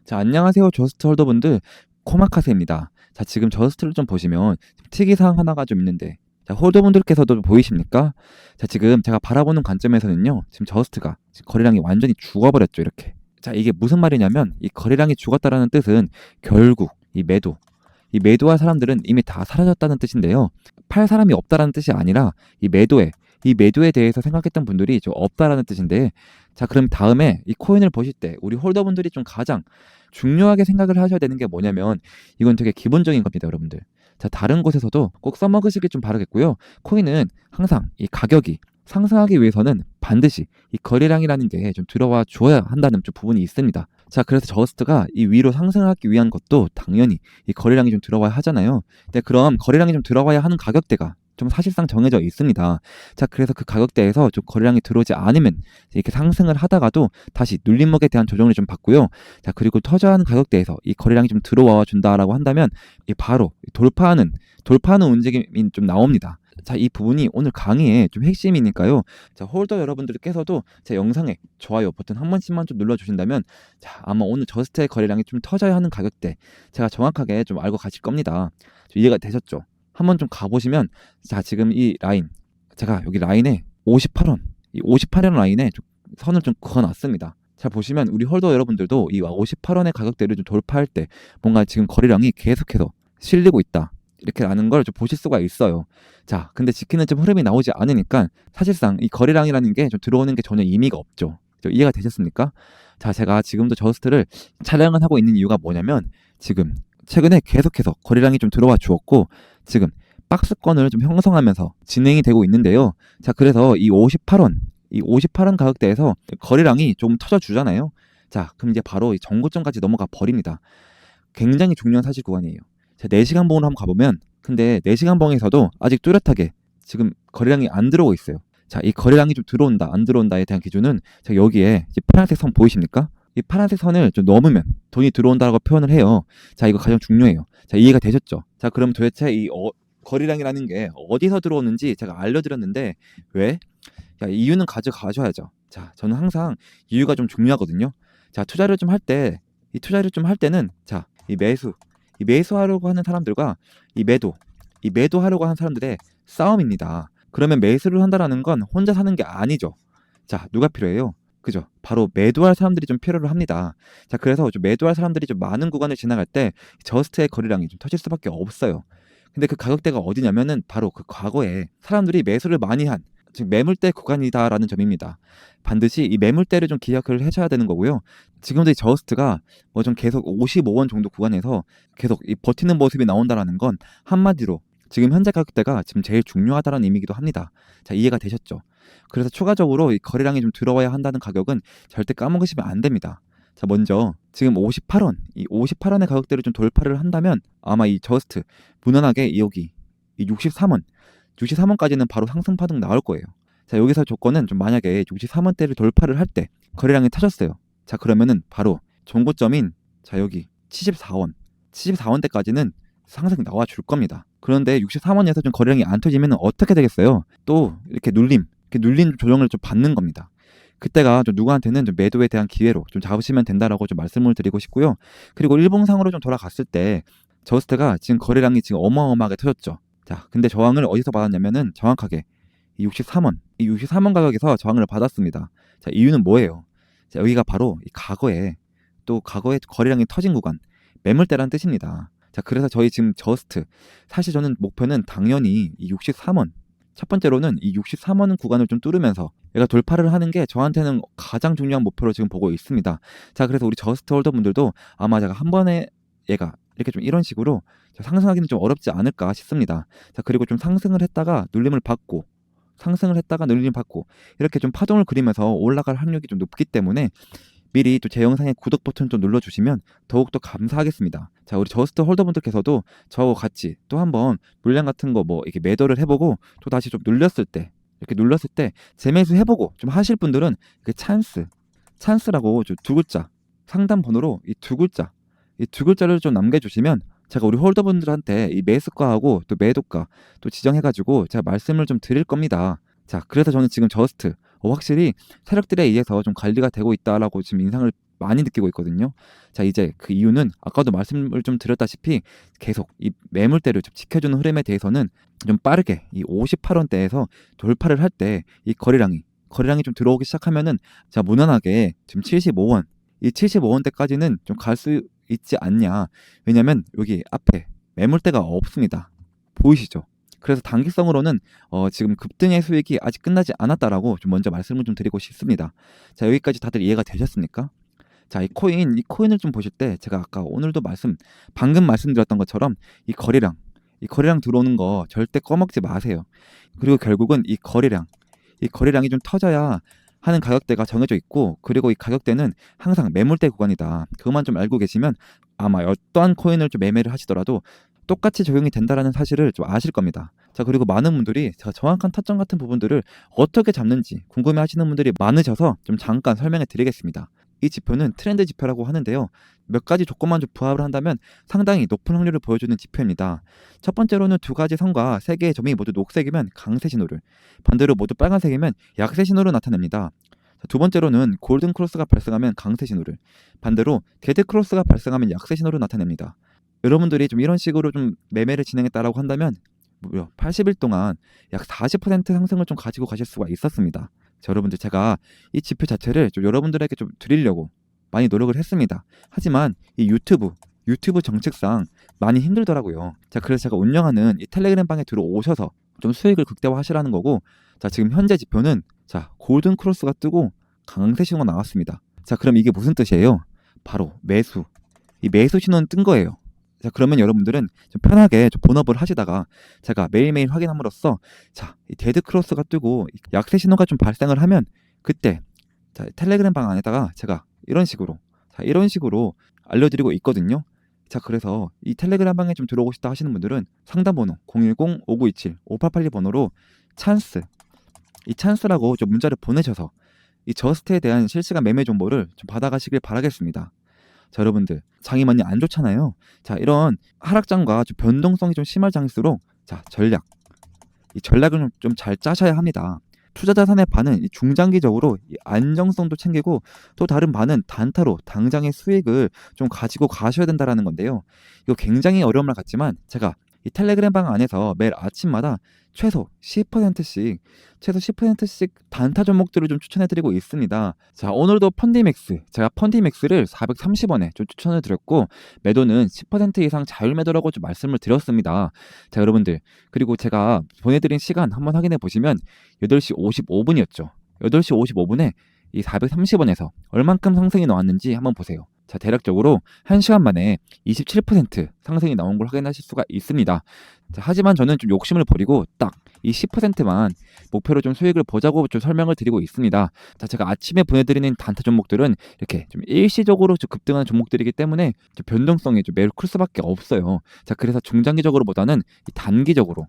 자, 안녕하세요. 저스트 홀더분들, 코마카세입니다. 자, 지금 저스트를 좀 보시면 특이사항 하나가 좀 있는데, 자, 홀더분들께서도 보이십니까? 자, 지금 제가 바라보는 관점에서는요, 지금 저스트가 지금 거래량이 완전히 죽어버렸죠, 이렇게. 자, 이게 무슨 말이냐면, 이 거래량이 죽었다라는 뜻은 결국 이 매도할 사람들은 이미 다 사라졌다는 뜻인데요. 팔 사람이 없다라는 뜻이 아니라 이 매도에 대해서 생각했던 분들이 좀 없다라는 뜻인데, 자, 그럼 다음에 이 코인을 보실 때 우리 홀더분들이 좀 가장 중요하게 생각을 하셔야 되는 게 뭐냐면 이건 되게 기본적인 겁니다, 여러분들. 자, 다른 곳에서도 꼭 써먹으시길 좀 바라겠고요. 코인은 항상 이 가격이 상승하기 위해서는 반드시 이 거래량이라는 게 좀 들어와 줘야 한다는 좀 부분이 있습니다. 자, 그래서 저스트가 이 위로 상승하기 위한 것도 당연히 이 거래량이 좀 들어와야 하잖아요. 근데 그럼 거래량이 좀 들어와야 하는 가격대가 좀 사실상 정해져 있습니다. 자, 그래서 그 가격대에서 좀 거래량이 들어오지 않으면 이렇게 상승을 하다가도 다시 눌림목에 대한 조정을 좀 받고요. 자, 그리고 터져야 하는 가격대에서 이 거래량이 좀 들어와 준다라고 한다면 이 바로 돌파하는 움직임이 좀 나옵니다. 자, 이 부분이 오늘 강의의 좀 핵심이니까요. 자, 홀더 여러분들께서도 제 영상에 좋아요 버튼 한 번씩만 좀 눌러주신다면, 자, 아마 오늘 저스트의 거래량이 좀 터져야 하는 가격대 제가 정확하게 좀 알고 가실 겁니다. 좀 이해가 되셨죠? 한번 좀 가보시면, 자, 지금 이 라인, 제가 여기 라인에 58원, 이 58원 라인에 좀 선을 좀 그어놨습니다. 자, 보시면 우리 홀더 여러분들도 이 58원의 가격대를 좀 돌파할 때 뭔가 지금 거래량이 계속해서 실리고 있다, 이렇게 라는 걸 좀 보실 수가 있어요. 자, 근데 지키는 좀 흐름이 나오지 않으니까 사실상 이 거래량이라는 게 좀 들어오는 게 전혀 의미가 없죠. 이해가 되셨습니까? 자, 제가 지금도 저스트를 촬영을 하고 있는 이유가 뭐냐면, 지금 최근에 계속해서 거래량이 좀 들어와 주었고 지금 박스권을 좀 형성하면서 진행이 되고 있는데요. 자, 그래서 이 58원 가격대에서 거래량이 좀 터져 주잖아요. 자, 그럼 이제 바로 이 정고점까지 넘어가 버립니다. 굉장히 중요한 사실 구간이에요. 자, 4시간 봉으로 한번 가보면, 근데 4시간 봉에서도 아직 뚜렷하게 지금 거래량이 안 들어오고 있어요. 자, 이 거래량이 좀 들어온다 안 들어온다에 대한 기준은 자, 여기에 이제 파란색 선 보이십니까? 이 파란색 선을 좀 넘으면 돈이 들어온다고 표현을 해요. 자, 이거 가장 중요해요. 자, 이해가 되셨죠? 자, 그럼 도대체 이 거래량이라는 게 어디서 들어오는지 제가 알려드렸는데, 왜? 야, 이유는 가져가셔야죠. 자, 저는 항상 이유가 좀 중요하거든요. 자, 투자를 좀 할 때는, 자, 이 매수하려고 하는 사람들과 이 매도하려고 하는 사람들의 싸움입니다. 그러면 매수를 한다라는 건 혼자 사는 게 아니죠. 자, 누가 필요해요? 그죠? 바로 매도할 사람들이 좀 필요를 합니다. 자, 그래서 좀 매도할 사람들이 좀 많은 구간을 지나갈 때 저스트의 거래량이 좀 터질 수밖에 없어요. 근데 그 가격대가 어디냐면은 바로 그 과거에 사람들이 매수를 많이 한, 즉 매물대 구간이다라는 점입니다. 반드시 이 매물대를 좀 기억을 해줘야 되는 거고요. 지금도 이 저스트가 뭐 좀 계속 55원 정도 구간에서 계속 이 버티는 모습이 나온다라는 건 한마디로 지금 현재 가격대가 지금 제일 중요하다는 의미이기도 합니다. 자, 이해가 되셨죠? 그래서 추가적으로 이 거래량이 좀 들어와야 한다는 가격은 절대 까먹으시면 안 됩니다. 자, 먼저 지금 58원, 이 58원의 가격대를 좀 돌파를 한다면 아마 이 저스트 무난하게 여기 이 63원까지는 바로 상승 파동 나올 거예요. 자, 여기서 조건은 좀 만약에 63원대를 돌파를 할 때 거래량이 터졌어요. 자, 그러면은 바로 종고점인, 자, 여기 74원대까지는 상승 나와 줄 겁니다. 그런데 63원에서 좀 거래량이 안 터지면 어떻게 되겠어요? 또 이렇게 눌림 조정을 좀 받는 겁니다. 그때가 좀 누구한테는 좀 매도에 대한 기회로 좀 잡으시면 된다라고 좀 말씀을 드리고 싶고요. 그리고 일봉상으로 좀 돌아갔을 때 저스트가 지금 거래량이 지금 어마어마하게 터졌죠. 자, 근데 저항을 어디서 받았냐면은 정확하게 이 63원 가격에서 저항을 받았습니다. 자, 이유는 뭐예요? 자, 여기가 바로 이 과거에 거래량이 터진 구간, 매물대라는 뜻입니다. 자, 그래서 저희 지금 저스트, 사실 저는 목표는 당연히 이 63원, 첫 번째로는 이 63원 구간을 좀 뚫으면서 얘가 돌파를 하는 게 저한테는 가장 중요한 목표로 지금 보고 있습니다. 자, 그래서 우리 저스트 홀더 분들도 아마 제가 한 번에 얘가 이렇게 좀 이런 식으로 상승하기는 좀 어렵지 않을까 싶습니다. 자, 그리고 좀 상승을 했다가 눌림을 받고 이렇게 좀 파동을 그리면서 올라갈 확률이 좀 높기 때문에 미리 또 제 영상의 구독 버튼 좀 눌러주시면 더욱더 감사하겠습니다. 자, 우리 저스트 홀더분들께서도 저와 같이 또 한번 물량 같은 거 뭐 이렇게 매도를 해보고 또 다시 좀 이렇게 눌렸을 때 재매수 해보고 좀 하실 분들은 그 찬스라고 두 글자, 상단 번호로 이 두 글자를 좀 남겨주시면 제가 우리 홀더분들한테 이 매수가하고 또 매도가 또 지정해가지고 제가 말씀을 좀 드릴 겁니다. 자, 그래서 저는 지금 저스트 확실히 세력들에 의해서 좀 관리가 되고 있다라고 지금 인상을 많이 느끼고 있거든요. 자, 이제 그 이유는 아까도 말씀을 좀 드렸다시피 계속 이 매물대를 좀 지켜주는 흐름에 대해서는 좀 빠르게 이 58원대에서 돌파를 할 때 이 거래량이 좀 들어오기 시작하면은 자, 무난하게 지금 75원, 이 75원대까지는 좀 갈 수 있지 않냐. 왜냐면 여기 앞에 매물대가 없습니다. 보이시죠? 그래서 단기성으로는 지금 급등의 수익이 아직 끝나지 않았다라고 좀 먼저 말씀을 좀 드리고 싶습니다. 자, 여기까지 다들 이해가 되셨습니까? 자, 이 코인을 좀 보실 때 제가 아까 오늘도 방금 말씀드렸던 것처럼 이 거래량 들어오는 거 절대 꺼먹지 마세요. 그리고 결국은 이 거래량이 좀 터져야 하는 가격대가 정해져 있고, 그리고 이 가격대는 항상 매물대 구간이다. 그것만 좀 알고 계시면 아마 어떠한 코인을 좀 매매를 하시더라도 똑같이 적용이 된다라는 사실을 좀 아실 겁니다. 자, 그리고 많은 분들이 제가 정확한 타점 같은 부분들을 어떻게 잡는지 궁금해 하시는 분들이 많으셔서 좀 잠깐 설명해 드리겠습니다. 이 지표는 트렌드 지표라고 하는데요. 몇 가지 조건만 좀 부합을 한다면 상당히 높은 확률을 보여주는 지표입니다. 첫 번째로는 두 가지 선과 세 개의 점이 모두 녹색이면 강세 신호를, 반대로 모두 빨간색이면 약세 신호를 나타냅니다. 두 번째로는 골든 크로스가 발생하면 강세 신호를, 반대로 데드 크로스가 발생하면 약세 신호를 나타냅니다. 여러분들이 좀 이런 식으로 좀 매매를 진행했다라고 한다면 무려 80일 동안 약 40% 상승을 좀 가지고 가실 수가 있었습니다. 자, 여러분들, 제가 이 지표 자체를 좀 여러분들에게 좀 드리려고 많이 노력을 했습니다. 하지만 이 유튜브 정책상 많이 힘들더라고요. 자, 그래서 제가 운영하는 이 텔레그램 방에 들어오셔서 좀 수익을 극대화하시라는 거고, 자, 지금 현재 지표는 자, 골든 크로스가 뜨고 강세 신호가 나왔습니다. 자, 그럼 이게 무슨 뜻이에요? 바로 이 매수 신호는 뜬 거예요. 자, 그러면 여러분들은 좀 편하게 좀 본업을 하시다가 제가 매일매일 확인함으로써 자, 이 데드 크로스가 뜨고 약세 신호가 좀 발생을 하면 그때 자, 텔레그램 방 안에다가 제가 이런 식으로 알려드리고 있거든요. 자, 그래서 이 텔레그램 방에 좀 들어오고 싶다 하시는 분들은 상담번호 010-5927-5882 번호로 이 찬스라고 좀 문자를 보내셔서 이 저스트에 대한 실시간 매매 정보를 좀 받아가시길 바라겠습니다. 자, 여러분들, 장이 많이 안 좋잖아요. 자, 이런 하락장과 좀 변동성이 좀 심할 장일수록 자, 이 전략을 좀 잘 짜셔야 합니다. 투자 자산의 반은 이 중장기적으로 이 안정성도 챙기고 또 다른 반은 단타로 당장의 수익을 좀 가지고 가셔야 된다라는 건데요. 이거 굉장히 어려운 말 같지만 제가 이 텔레그램 방 안에서 매일 아침마다 최소 10%씩 단타 종목들을 좀 추천해드리고 있습니다. 자, 오늘도 제가 펀디맥스를 430원에 좀 추천을 드렸고 매도는 10% 이상 자율 매도라고 좀 말씀을 드렸습니다. 자, 여러분들, 그리고 제가 보내드린 시간 한번 확인해 보시면 8시 55분이었죠. 8시 55분에 이 430원에서 얼만큼 상승이 나왔는지 한번 보세요. 자, 대략적으로 1시간 만에 27% 상승이 나온 걸 확인하실 수가 있습니다. 자, 하지만 저는 좀 욕심을 버리고 딱 이 10%만 목표로 좀 수익을 보자고 좀 설명을 드리고 있습니다. 자, 제가 아침에 보내드리는 단타 종목들은 이렇게 좀 일시적으로 좀 급등하는 종목들이기 때문에 좀 변동성이 좀 매우 클 수밖에 없어요. 자, 그래서 중장기적으로보다는 단기적으로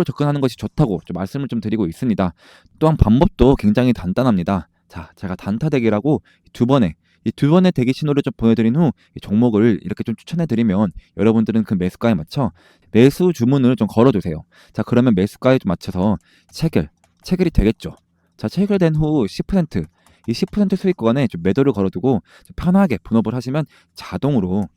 접근하는 것이 좋다고 좀 말씀을 좀 드리고 있습니다. 또한 방법도 굉장히 간단합니다. 자, 제가 단타 대기라고 이 두 번의 대기 신호를 좀 보내드린 후 이 종목을 이렇게 좀 추천해드리면 여러분들은 그 매수가에 맞춰 매수 주문을 좀 걸어두세요. 자, 그러면 매수가에 좀 맞춰서 체결이 되겠죠. 자, 체결된 후 10%, 이 10% 수익 구간에 좀 매도를 걸어두고 좀 편하게 분업을 하시면 자동으로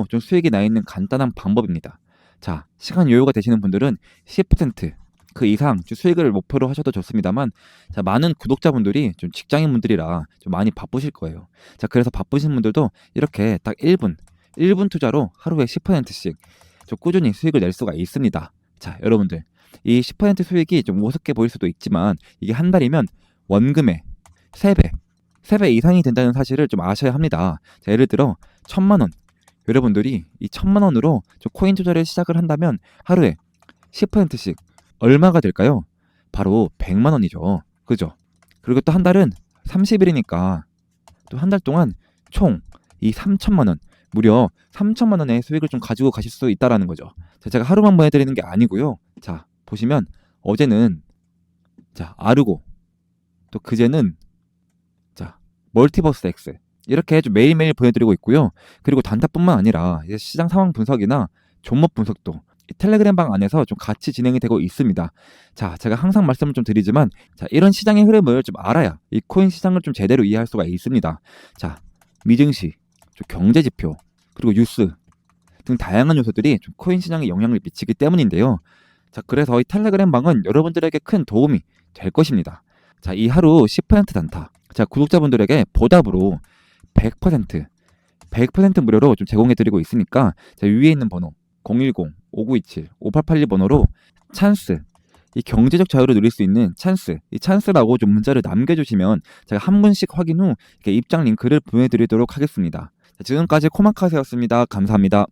좀 수익이 나 있는 간단한 방법입니다. 자, 시간 여유가 되시는 분들은 10% 그 이상 수익을 목표로 하셔도 좋습니다만, 자, 많은 구독자분들이 좀 직장인분들이라 좀 많이 바쁘실 거예요. 자, 그래서 바쁘신 분들도 이렇게 딱 1분 투자로 하루에 10%씩 좀 꾸준히 수익을 낼 수가 있습니다. 자, 여러분들, 이 10% 수익이 좀 우습게 보일 수도 있지만 이게 한 달이면 원금의 3배 이상이 된다는 사실을 좀 아셔야 합니다. 자, 예를 들어 1,000만 원, 여러분들이 이 1,000만 원으로 좀 코인 투자를 시작을 한다면 하루에 10%씩 얼마가 될까요? 바로 100만 원이죠. 그죠? 그리고 또 한 달은 30일이니까 또 한 달 동안 총 이 3천만 원, 무려 3천만 원의 수익을 좀 가지고 가실 수 있다라는 거죠. 자, 제가 하루만 보내드리는 게 아니고요. 자, 보시면 어제는 자, 아르고, 또 그제는 자, 멀티버스 X, 이렇게 좀 매일매일 보내드리고 있고요. 그리고 단타뿐만 아니라 이제 시장 상황 분석이나 종목 분석도 이 텔레그램 방 안에서 좀 같이 진행이 되고 있습니다. 자, 제가 항상 말씀을 좀 드리지만, 자, 이런 시장의 흐름을 좀 알아야 이 코인 시장을 좀 제대로 이해할 수가 있습니다. 자, 미증시, 좀 경제 지표, 그리고 뉴스 등 다양한 요소들이 좀 코인 시장에 영향을 미치기 때문인데요. 자, 그래서 이 텔레그램 방은 여러분들에게 큰 도움이 될 것입니다. 자, 이 하루 10% 단타. 자, 구독자분들에게 보답으로 100% 무료로 좀 제공해드리고 있으니까, 자, 위에 있는 번호 010-5927-5881 번호로 찬스, 이 경제적 자유를 누릴 수 있는 찬스, 이 찬스라고 좀 문자를 남겨주시면 제가 한 분씩 확인 후 이렇게 입장 링크를 보내드리도록 하겠습니다. 자, 지금까지 코마카세였습니다. 감사합니다.